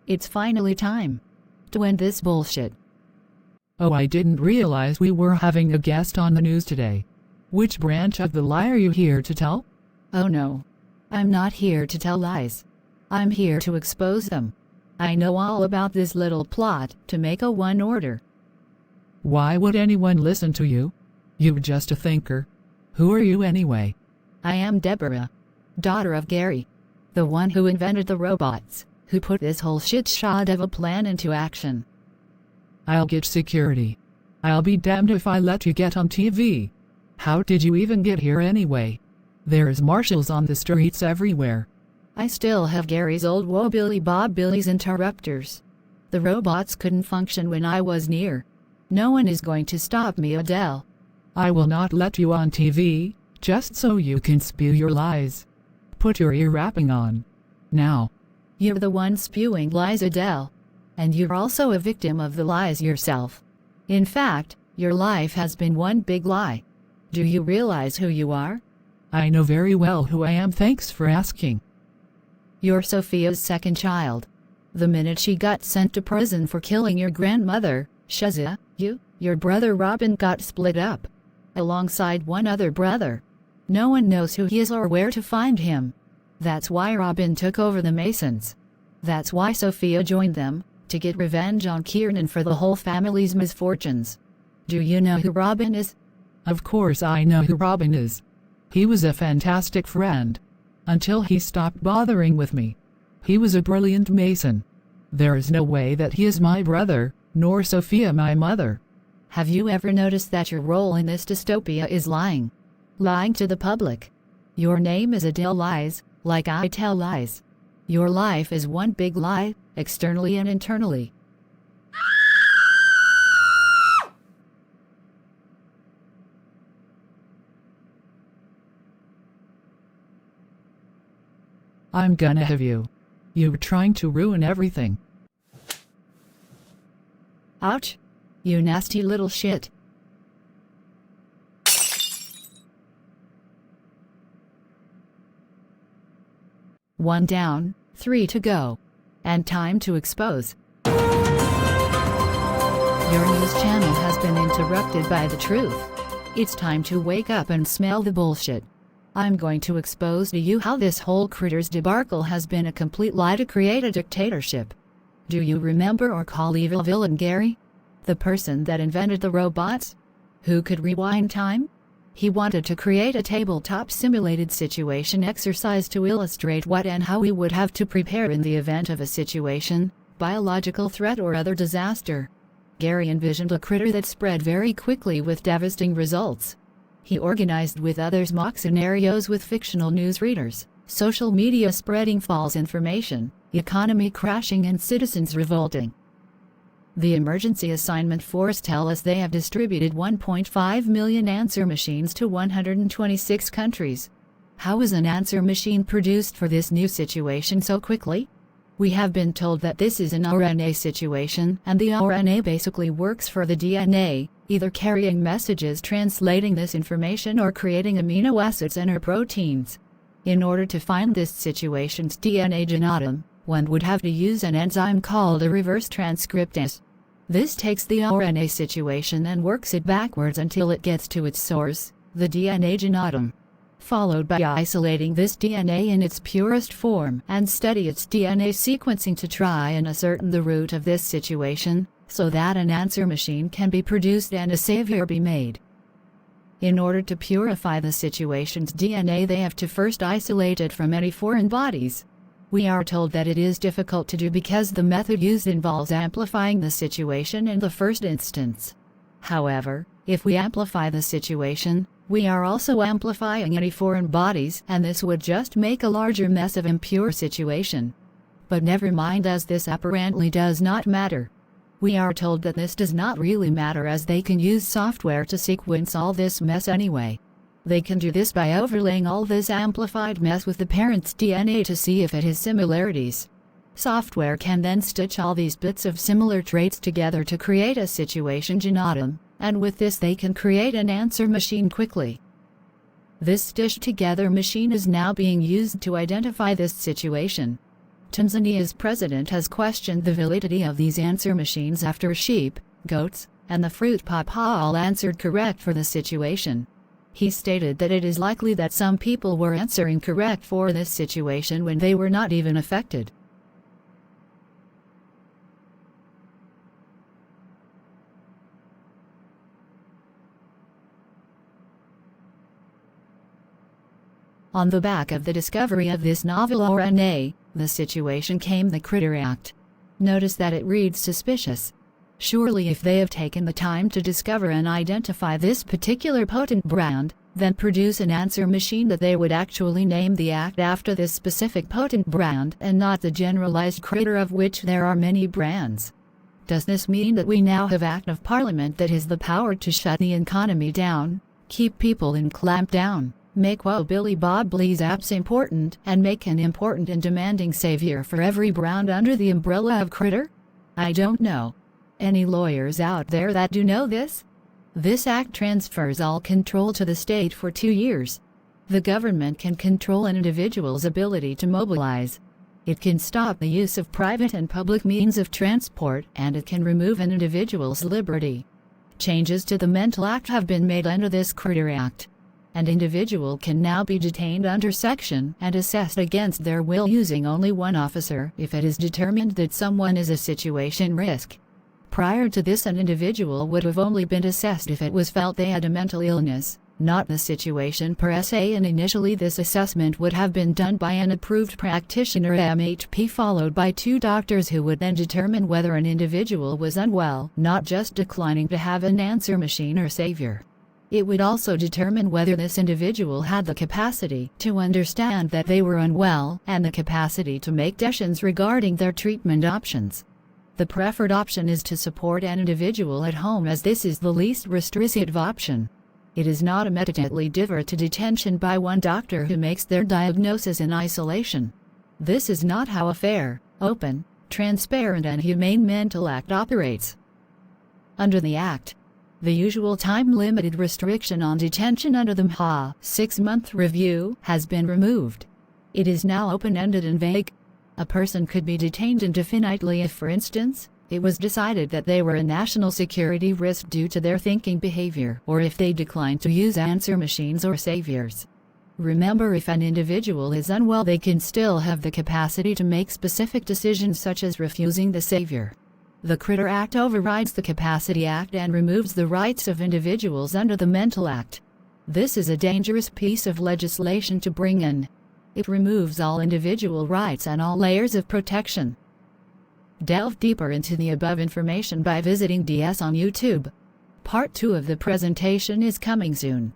It's finally time to end this bullshit. Oh, I didn't realize we were having a guest on the news today. Which branch of the lie are you here to tell? Oh no. I'm not here to tell lies. I'm here to expose them. I know all about this little plot to make a one order. Why would anyone listen to you? You're just a thinker. Who are you anyway? I am Deborah, daughter of Gary, the one who invented the robots, who put this whole shit-shot of a plan into action. I'll get security. I'll be damned if I let you get on TV. How did you even get here anyway? There's marshals on the streets everywhere. I still have Gary's old wobbly bob Billy's interrupters. The robots couldn't function when I was near. No one is going to stop me, Adele. I will not let you on TV, just so you can spew your lies. Put your ear wrapping on. Now. You're the one spewing lies, Adele. And you're also a victim of the lies yourself. In fact, your life has been one big lie. Do you realize who you are? I know very well who I am, thanks for asking. You're Sophia's second child. The minute she got sent to prison for killing your grandmother, Shazia, your brother Robin got split up. Alongside one other brother. No one knows who he is or where to find him. That's why Robin took over the Masons. That's why Sophia joined them, to get revenge on Kiernan for the whole family's misfortunes. Do you know who Robin is? Of course I know who Robin is. He was a fantastic friend. Until he stopped bothering with me. He was a brilliant Mason. There is no way that he is my brother, nor Sophia my mother. Have you ever noticed that your role in this dystopia is lying? Lying to the public. Your name is Adele Lies, like I tell lies. Your life is one big lie, externally and internally. I'm gonna have you. You're trying to ruin everything. Ouch. You nasty little shit. One down, 3 to go. And time to expose. Your news channel has been interrupted by the truth. It's time to wake up and smell the bullshit. I'm going to expose to you how this whole critters debacle has been a complete lie to create a dictatorship. Do you remember or call evil villain Gary? The person that invented the robots? Who could rewind time? He wanted to create a tabletop simulated situation exercise to illustrate what and how we would have to prepare in the event of a situation, biological threat or other disaster. Gary envisioned a critter that spread very quickly with devastating results. He organized with others mock scenarios with fictional news readers, social media spreading false information, economy crashing and citizens revolting. The emergency assignment force tell us they have distributed 1.5 million answer machines to 126 countries. How is an answer machine produced for this new situation so quickly? We have been told that this is an RNA situation, and the RNA basically works for the DNA, either carrying messages translating this information or creating amino acids and or proteins. In order to find this situation's DNA genome, one would have to use an enzyme called a reverse transcriptase. This takes the RNA situation and works it backwards until it gets to its source, the DNA genome. Followed by isolating this DNA in its purest form and study its DNA sequencing to try and ascertain the root of this situation, so that an answer machine can be produced and a savior be made. In order to purify the situation's DNA, they have to first isolate it from any foreign bodies. We are told that it is difficult to do because the method used involves amplifying the situation in the first instance. However, if we amplify the situation, we are also amplifying any foreign bodies, and this would just make a larger mess of impure situation. But never mind, as this apparently does not matter. We are told that this does not really matter, as they can use software to sequence all this mess anyway. They can do this by overlaying all this amplified mess with the parent's DNA to see if it has similarities. Software can then stitch all these bits of similar traits together to create a situation genome, and with this they can create an answer machine quickly. This stitched together machine is now being used to identify this situation. Tanzania's president has questioned the validity of these answer machines after sheep, goats, and the fruit papa all answered correct for the situation. He stated that it is likely that some people were answering correct for this situation when they were not even affected. On the back of the discovery of this novel RNA, the situation came the Critter Act. Notice that it reads suspicious. Surely if they have taken the time to discover and identify this particular potent brand, then produce an answer machine that they would actually name the act after this specific potent brand and not the generalized critter of which there are many brands. Does this mean that we now have Act of Parliament that has the power to shut the economy down, keep people in clamp down, make Billy Bob Blee's apps important, and make an important and demanding savior for every brand under the umbrella of critter? I don't know. Any lawyers out there that do know this? This act transfers all control to the state for 2 years. The government can control an individual's ability to mobilize. It can stop the use of private and public means of transport, and it can remove an individual's liberty. Changes to the Mental Act have been made under this Critter Act. An individual can now be detained under section and assessed against their will using only one officer if it is determined that someone is a situation risk. Prior to this, an individual would have only been assessed if it was felt they had a mental illness, not the situation per se, and initially this assessment would have been done by an approved practitioner MHP followed by 2 doctors who would then determine whether an individual was unwell, not just declining to have an answer machine or savior. It would also determine whether this individual had the capacity to understand that they were unwell and the capacity to make decisions regarding their treatment options. The preferred option is to support an individual at home, as this is the least restrictive option. It is not immediately deferred to detention by one doctor who makes their diagnosis in isolation. This is not how a fair, open, transparent and humane mental act operates. Under the Act, the usual time-limited restriction on detention under the MHA 6-month review has been removed. It is now open-ended and vague. A person could be detained indefinitely if, for instance, it was decided that they were a national security risk due to their thinking behavior, or if they declined to use answer machines or saviors. Remember, if an individual is unwell, they can still have the capacity to make specific decisions such as refusing the savior. The Critter Act overrides the Capacity Act and removes the rights of individuals under the Mental Act. This is a dangerous piece of legislation to bring in. It removes all individual rights and all layers of protection. Delve deeper into the above information by visiting DS on YouTube. Part 2 of the presentation is coming soon.